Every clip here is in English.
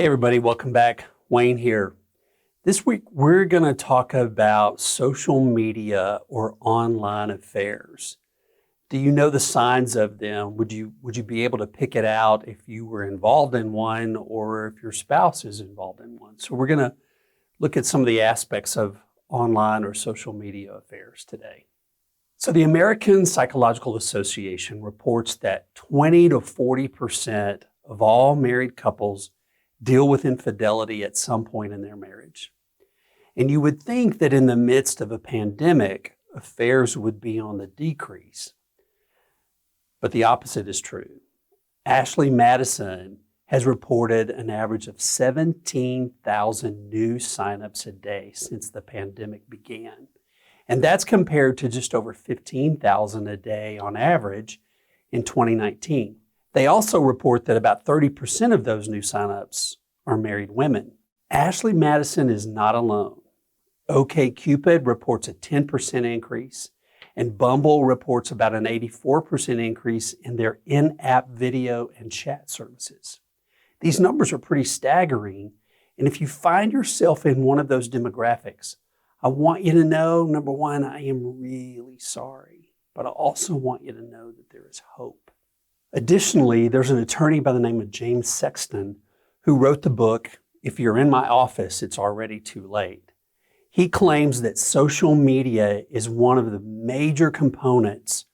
Hey everybody, welcome back. Wayne here. This week we're going to talk about social media or online affairs. Do you know the signs of them? Would you be able to pick it out if you were involved in one or if your spouse is involved in one? So we're going to look at some of the aspects of online or social media affairs today. So the American Psychological Association reports that 20 to 40% of all married couples deal with infidelity at some point in their marriage. And you would think that in the midst of a pandemic, affairs would be on the decrease. But the opposite is true. Ashley Madison has reported an average of 17,000 new signups a day since the pandemic began. And that's compared to just over 15,000 a day on average in 2019. They also report that about 30% of those new signups are married women. Ashley Madison is not alone. OkCupid reports a 10% increase, and Bumble reports about an 84% increase in their in-app video and chat services. These numbers are pretty staggering, and if you find yourself in one of those demographics, I want you to know, number one, I am really sorry, but I also want you to know that there is hope. Additionally, there's an attorney by the name of James Sexton who wrote the book, If You're in My Office, It's Already Too Late. He claims that social media is one of the major components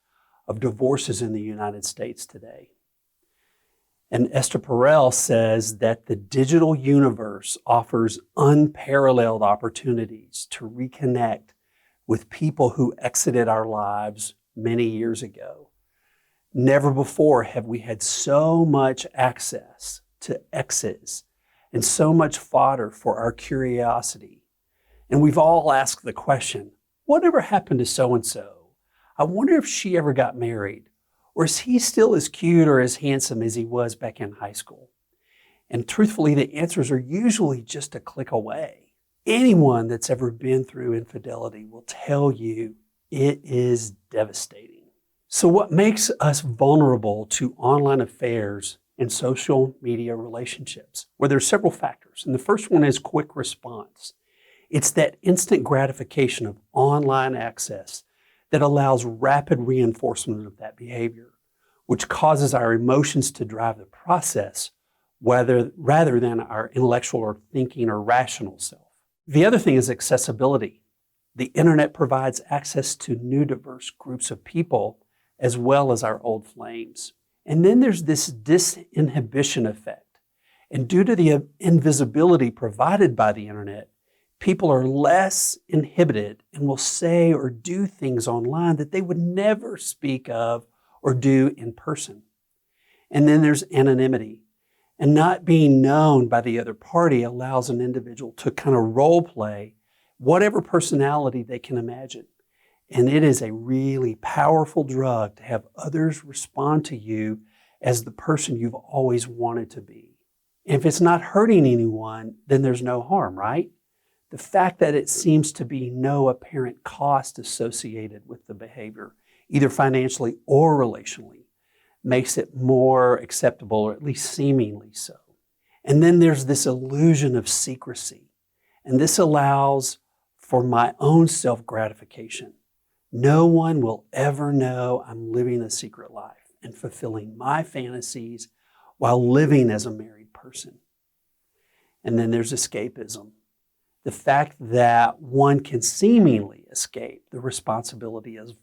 of divorces in the United States today. And Esther Perel says that the digital universe offers unparalleled opportunities to reconnect with people who exited our lives many years ago. Never before have we had so much access to exes and so much fodder for our curiosity. And we've all asked the question, whatever happened to so-and-so? I wonder if she ever got married, or is he still as cute or as handsome as he was back in high school? And truthfully, the answers are usually just a click away. Anyone that's ever been through infidelity will tell you it is devastating. So what makes us vulnerable to online affairs and social media relationships? Well, there's several factors. And the first one is quick response. It's that instant gratification of online access that allows rapid reinforcement of that behavior, which causes our emotions to drive the process rather than our intellectual or thinking or rational self. The other thing is accessibility. The internet provides access to new diverse groups of people as well as our old flames. And then there's this disinhibition effect. And due to the invisibility provided by the internet, people are less inhibited and will say or do things online that they would never speak of or do in person. And then there's anonymity. And not being known by the other party allows an individual to kind of role play whatever personality they can imagine. And it is a really powerful drug to have others respond to you as the person you've always wanted to be. And if it's not hurting anyone, then there's no harm, right? The fact that it seems to be no apparent cost associated with the behavior, either financially or relationally, makes it more acceptable, or at least seemingly so. And then there's this illusion of secrecy. And this allows for my own self-gratification. No one will ever know I'm living a secret life and fulfilling my fantasies while living as a married person. And then there's escapism. The fact that one can seemingly escape the responsibility of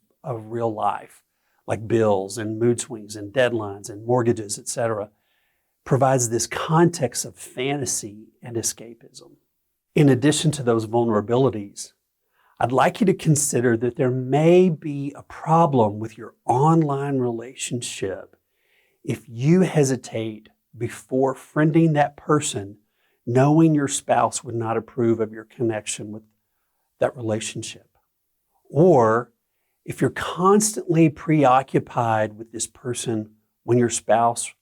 real life, like bills and mood swings and deadlines and mortgages, etc., provides this context of fantasy and escapism. In addition to those vulnerabilities, I'd like you to consider that there may be a problem with your online relationship if you hesitate before friending that person, knowing your spouse would not approve of your connection with that relationship. Or if you're constantly preoccupied with this person when your spouse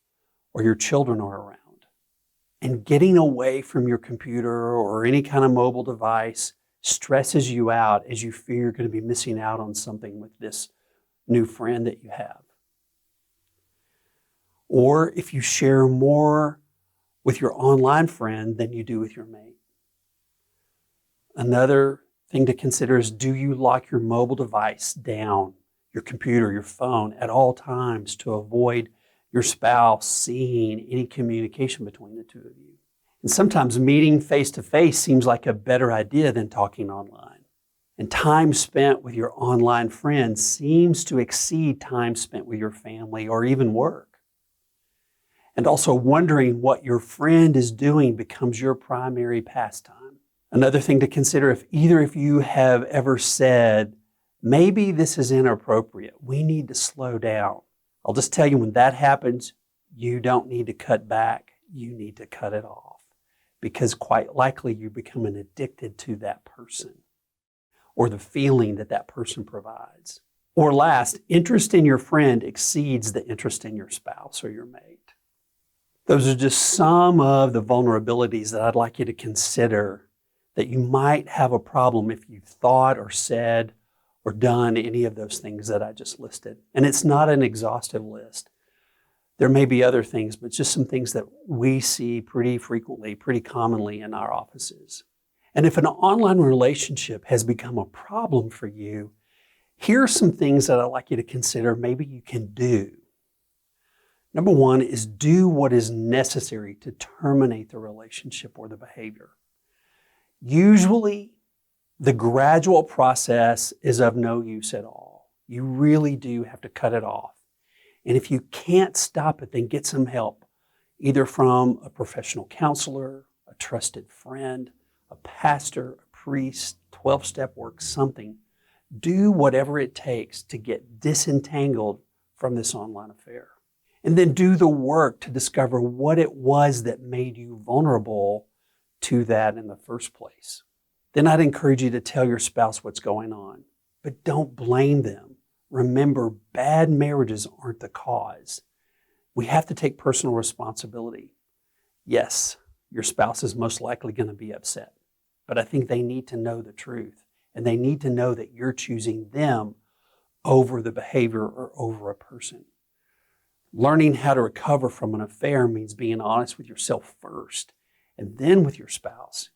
or your children are around, and getting away from your computer or any kind of mobile device stresses you out as you fear you're going to be missing out on something with this new friend that you have. Or if you share more with your online friend than you do with your mate. Another thing to consider is, do you lock your mobile device down, your computer, your phone, at all times to avoid your spouse seeing any communication between the two of you? And sometimes meeting face-to-face seems like a better idea than talking online. And time spent with your online friends seems to exceed time spent with your family or even work. And also wondering what your friend is doing becomes your primary pastime. Another thing to consider, if either of you have ever said, maybe this is inappropriate, we need to slow down. I'll just tell you, when that happens, you don't need to cut back, you need to cut it off. Because quite likely you're becoming addicted to that person or the feeling that that person provides. Or last, interest in your friend exceeds the interest in your spouse or your mate. Those are just some of the vulnerabilities that I'd like you to consider, that you might have a problem if you've thought or said or done any of those things that I just listed. And it's not an exhaustive list. There may be other things, but just some things that we see pretty frequently, pretty commonly in our offices. And if an online relationship has become a problem for you, here are some things that I'd like you to consider maybe you can do. Number one is, do what is necessary to terminate the relationship or the behavior. Usually, the gradual process is of no use at all. You really do have to cut it off. And if you can't stop it, then get some help, either from a professional counselor, a trusted friend, a pastor, a priest, 12-step work, something. Do whatever it takes to get disentangled from this online affair. And then do the work to discover what it was that made you vulnerable to that in the first place. Then I'd encourage you to tell your spouse what's going on, but don't blame them. Remember, bad marriages aren't the cause. We have to take personal responsibility. Yes, your spouse is most likely going to be upset, but I think they need to know the truth, and they need to know that you're choosing them over the behavior or over a person. Learning how to recover from an affair means being honest with yourself first, and then with your spouse,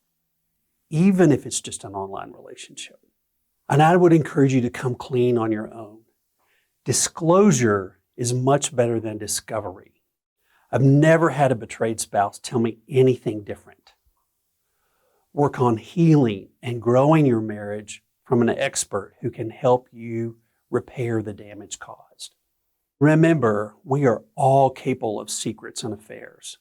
even if it's just an online relationship. And I would encourage you to come clean on your own. Disclosure is much better than discovery. I've never had a betrayed spouse tell me anything different. Work on healing and growing your marriage from an expert who can help you repair the damage caused. Remember, we are all capable of secrets and affairs.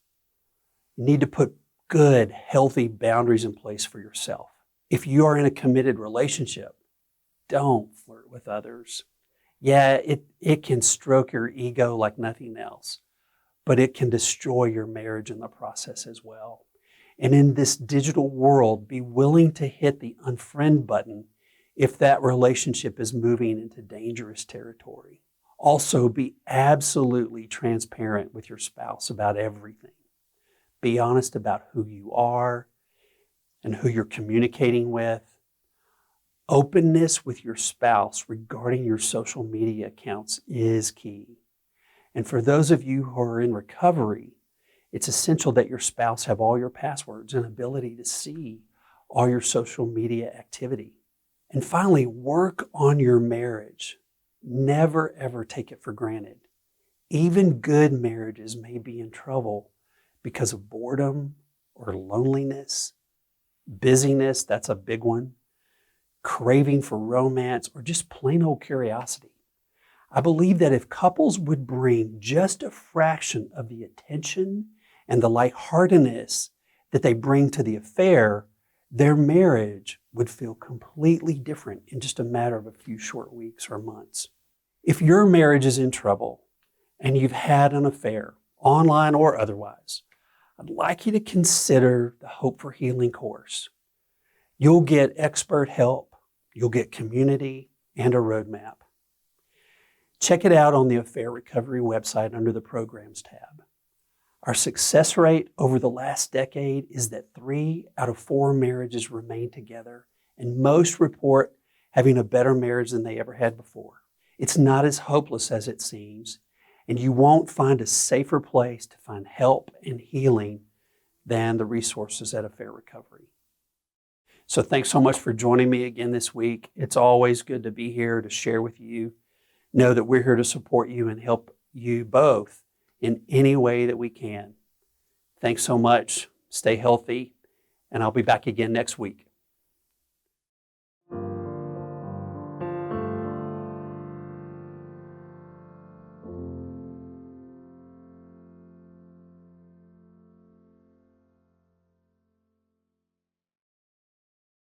You need to put good, healthy boundaries in place for yourself. If you are in a committed relationship, don't flirt with others. Yeah, it can stroke your ego like nothing else, but it can destroy your marriage in the process as well. And in this digital world, be willing to hit the unfriend button if that relationship is moving into dangerous territory. Also, be absolutely transparent with your spouse about everything. Be honest about who you are and who you're communicating with. Openness with your spouse regarding your social media accounts is key. And for those of you who are in recovery, it's essential that your spouse have all your passwords and ability to see all your social media activity. And finally, work on your marriage. Never, ever take it for granted. Even good marriages may be in trouble because of boredom or loneliness, busyness, that's a big one, craving for romance, or just plain old curiosity. I believe that if couples would bring just a fraction of the attention and the lightheartedness that they bring to the affair, their marriage would feel completely different in just a matter of a few short weeks or months. If your marriage is in trouble and you've had an affair, online or otherwise, I'd like you to consider the Hope for Healing course. You'll get expert help, you'll get community, and a roadmap. Check it out on the Affair Recovery website under the Programs tab. Our success rate over the last decade is that 3 out of 4 marriages remain together, and most report having a better marriage than they ever had before. It's not as hopeless as it seems, and you won't find a safer place to find help and healing than the resources at Affair Recovery. So thanks so much for joining me again this week. It's always good to be here to share with you. Know that we're here to support you and help you both in any way that we can. Thanks so much. Stay healthy, and I'll be back again next week.